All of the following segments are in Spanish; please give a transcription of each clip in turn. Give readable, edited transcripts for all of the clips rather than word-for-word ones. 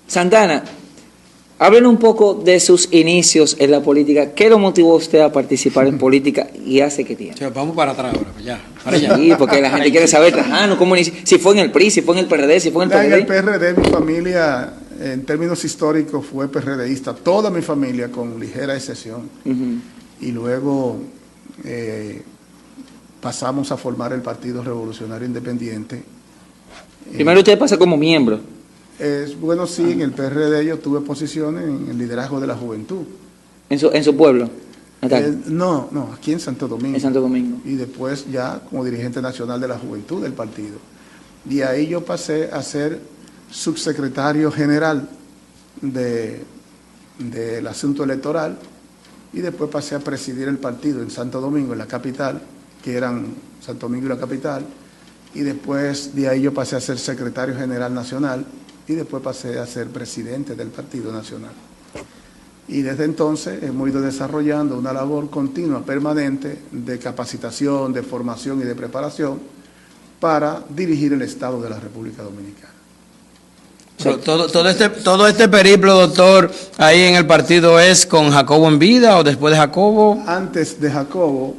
Santana, háblenos un poco de sus inicios en la política. ¿Qué lo motivó a usted a participar en política y hace qué tiempo? O sea, vamos para atrás ahora, ya, para allá. Sí, porque la gente quiere saber, cómo inició, si fue en el PRI, si fue en el PRD, si fue en el En PRD. el PRD, mi familia, en términos históricos, fue PRDista. Toda mi familia, con ligera excepción. Y luego pasamos a formar el Partido Revolucionario Independiente. Primero usted pasa como miembro. Bueno, sí, en el PRD yo tuve posiciones en el liderazgo de la juventud. ¿En su pueblo? No, aquí en Santo Domingo. En Santo Domingo. Y después ya como dirigente nacional de la juventud del partido. De ahí yo pasé a ser subsecretario general del asunto electoral y después pasé a presidir el partido en Santo Domingo, en la capital, que eran Santo Domingo y la capital, y después de ahí yo pasé a ser secretario general nacional y después pasé a ser presidente del Partido Nacional. Y desde entonces hemos ido desarrollando una labor continua, permanente, de capacitación, de formación y de preparación para dirigir el Estado de la República Dominicana. Todo este periplo, doctor, ahí en el partido, ¿es con Jacobo en vida o después de Jacobo? Antes de Jacobo,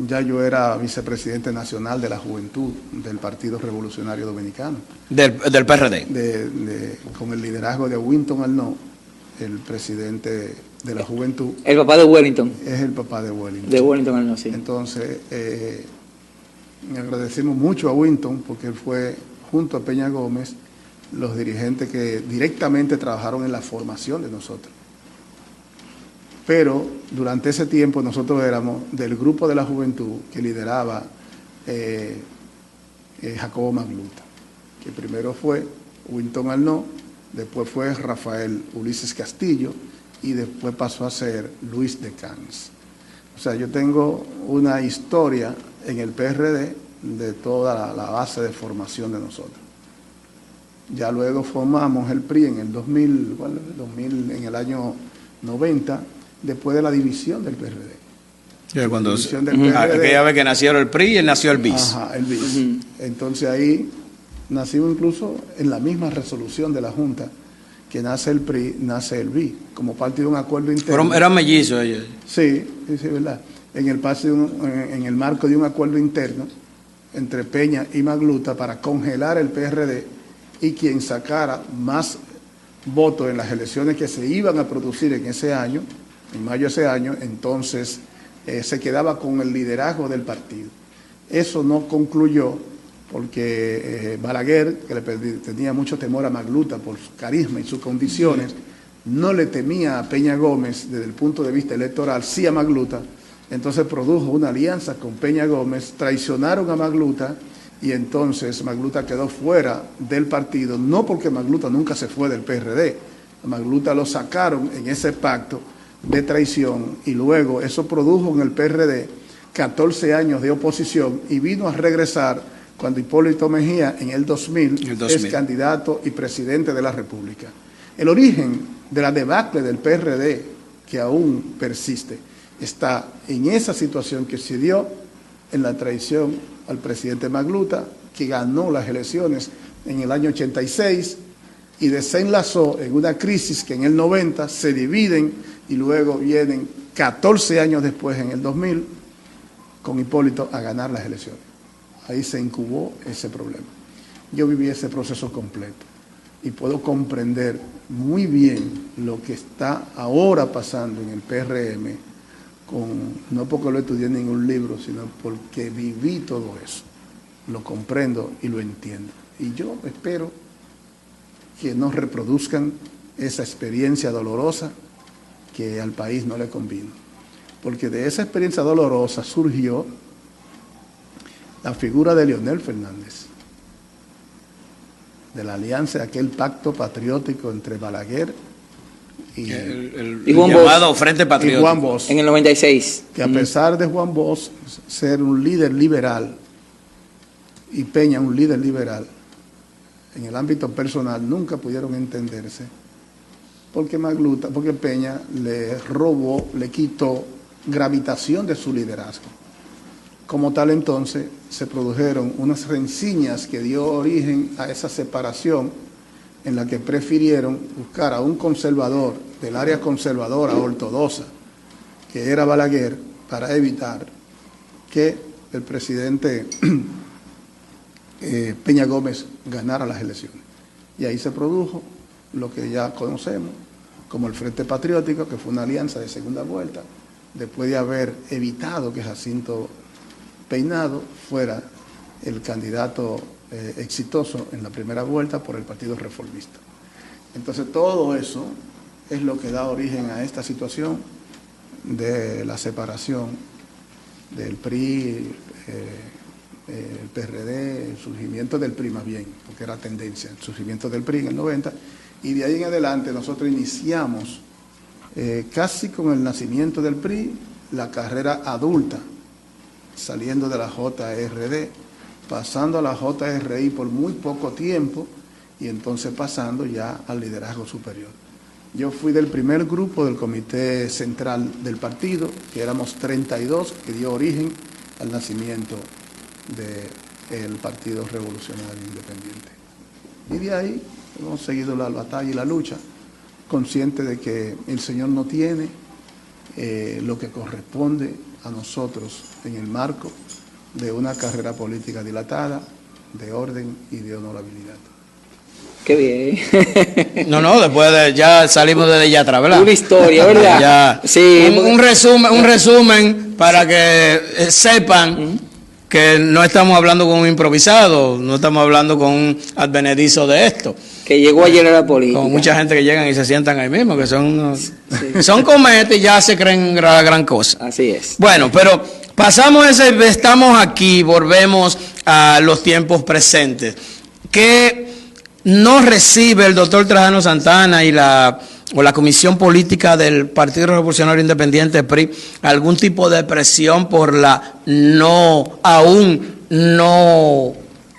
ya yo era vicepresidente nacional de la juventud del Partido Revolucionario Dominicano. Del PRD. Con el liderazgo de Winton Arnaud, el presidente de la juventud. El papá de Wellington. Es el papá de Wellington. De Wellington Arnaud, sí. Entonces, agradecemos mucho a Winton porque él fue, junto a Peña Gómez, los dirigentes que directamente trabajaron en la formación de nosotros. Pero durante ese tiempo nosotros éramos del grupo de la juventud que lideraba Jacobo Magluta, que primero fue Winton Arnaud, después fue Rafael Ulises Castillo y después pasó a ser Luis de Cans. O sea, yo tengo una historia en el PRD de toda la base de formación de nosotros. Ya luego formamos el PRI en el 2000, en el año 90, después de la división del PRD. Sí, cuando aquella vez que nació el PRI, él nació el BIS. Ajá, el BIS. Entonces ahí nacimos incluso en la misma resolución de la Junta, que nace el PRI, nace el BIS, como parte de un acuerdo interno. Pero eran mellizos ellos. Sí, verdad. En el marco de un acuerdo interno entre Peña y Magluta para congelar el PRD, y quien sacara más votos en las elecciones que se iban a producir en ese año, en mayo de ese año, entonces se quedaba con el liderazgo del partido. Eso no concluyó porque Balaguer, que tenía mucho temor a Magluta por su carisma y sus condiciones, no le temía a Peña Gómez desde el punto de vista electoral, sí a Magluta, entonces produjo una alianza con Peña Gómez, traicionaron a Magluta, y entonces Magluta quedó fuera del partido, no porque Magluta nunca se fue del PRD, Magluta lo sacaron en ese pacto de traición y luego eso produjo en el PRD 14 años de oposición y vino a regresar cuando Hipólito Mejía en el 2000 es candidato y presidente de la República. El origen de la debacle del PRD, que aún persiste, está en esa situación que se dio en la traición al presidente Magluta, que ganó las elecciones en el año 86 y desenlazó en una crisis que en el 90 se dividen y luego vienen 14 años después, en el 2000, con Hipólito a ganar las elecciones. Ahí se incubó ese problema. Yo viví ese proceso completo y puedo comprender muy bien lo que está ahora pasando en el PRM, no porque lo estudié en ningún libro, sino porque viví todo eso. Lo comprendo y lo entiendo. Y yo espero que no reproduzcan esa experiencia dolorosa que al país no le convino. Porque de esa experiencia dolorosa surgió la figura de Leonel Fernández, de la alianza, de aquel pacto patriótico entre Balaguer y Juan llamado Bosch, Frente Patriótico. Y Juan Bosch, en el 96. que a pesar de Juan Bosch ser un líder liberal y Peña un líder liberal, en el ámbito personal nunca pudieron entenderse porque Peña le robó, le quitó gravitación de su liderazgo. Como tal, entonces se produjeron unas rencillas que dio origen a esa separación en la que prefirieron buscar a un conservador del área conservadora ortodoxa, que era Balaguer, para evitar que el presidente Peña Gómez ganara las elecciones. Y ahí se produjo lo que ya conocemos como el Frente Patriótico, que fue una alianza de segunda vuelta, después de haber evitado que Jacinto Peinado fuera el candidato exitoso en la primera vuelta por el Partido Reformista. Entonces todo eso es lo que da origen a esta situación de la separación del PRI, el PRD, el surgimiento del PRI más bien, porque era tendencia, el surgimiento del PRI en el 90, y de ahí en adelante nosotros iniciamos casi con el nacimiento del PRI la carrera adulta, saliendo de la JRD, pasando a la JRI por muy poco tiempo y entonces pasando ya al liderazgo superior. Yo fui del primer grupo del comité central del partido, que éramos 32, que dio origen al nacimiento del Partido Revolucionario Independiente. Y de ahí hemos seguido la batalla y la lucha, consciente de que el Señor no tiene lo que corresponde a nosotros en el marco de una carrera política dilatada, de orden y de honorabilidad. Qué bien. No, después ya salimos de Yatra, ¿verdad? Una historia, ¿verdad? Ya. Sí. Un resumen para que sepan que no estamos hablando con un improvisado, no estamos hablando con un advenedizo de esto. Que llegó ayer a la política. Con mucha gente que llegan y se sientan ahí mismo, que son cometas y ya se creen la gran cosa. Así es. Bueno, pero pasamos estamos aquí, volvemos a los tiempos presentes. ¿Qué no recibe el doctor Trajano Santana y la Comisión Política del Partido Revolucionario Independiente PRI algún tipo de presión por la aún no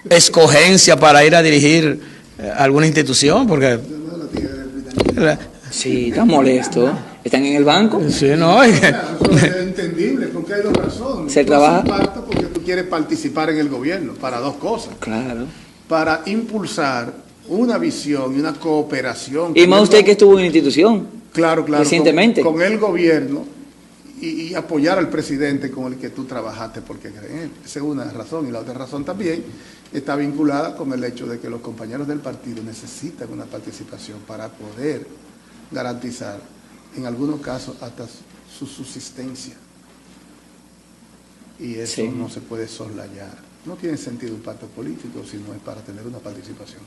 escogencia para ir a dirigir alguna institución? Porque sí, están molestos. ¿Están en el banco? sí, no, Es entendible, porque hay dos razones. Se trabaja. Tú haces un pacto porque tú quieres participar en el gobierno, para dos cosas. Claro. Para impulsar una visión y una cooperación. Y más usted que estuvo en una institución. Claro, recientemente. Con el gobierno y apoyar al presidente con el que tú trabajaste porque creen en él. Esa es una razón. Y la otra razón también está vinculada con el hecho de que los compañeros del partido necesitan una participación para poder garantizar, en algunos casos, hasta su subsistencia. Y eso no se puede soslayar. No tiene sentido un pacto político si no es para tener una participación.